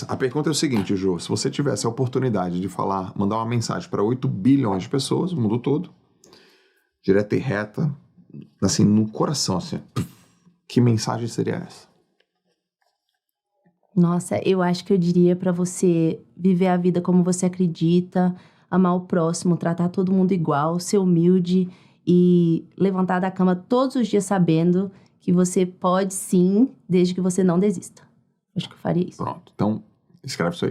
Mas a pergunta é o seguinte, Ju. Se você tivesse a oportunidade de mandar uma mensagem para 8 bilhões de pessoas, o mundo todo, direta e reta, assim, no coração, assim, que mensagem seria essa? Nossa, eu acho que eu diria pra você viver a vida como você acredita, amar o próximo, tratar todo mundo igual, ser humilde e levantar da cama todos os dias sabendo que você pode sim, desde que você não desista. Acho que eu faria isso. Pronto. Então, escreve isso aí.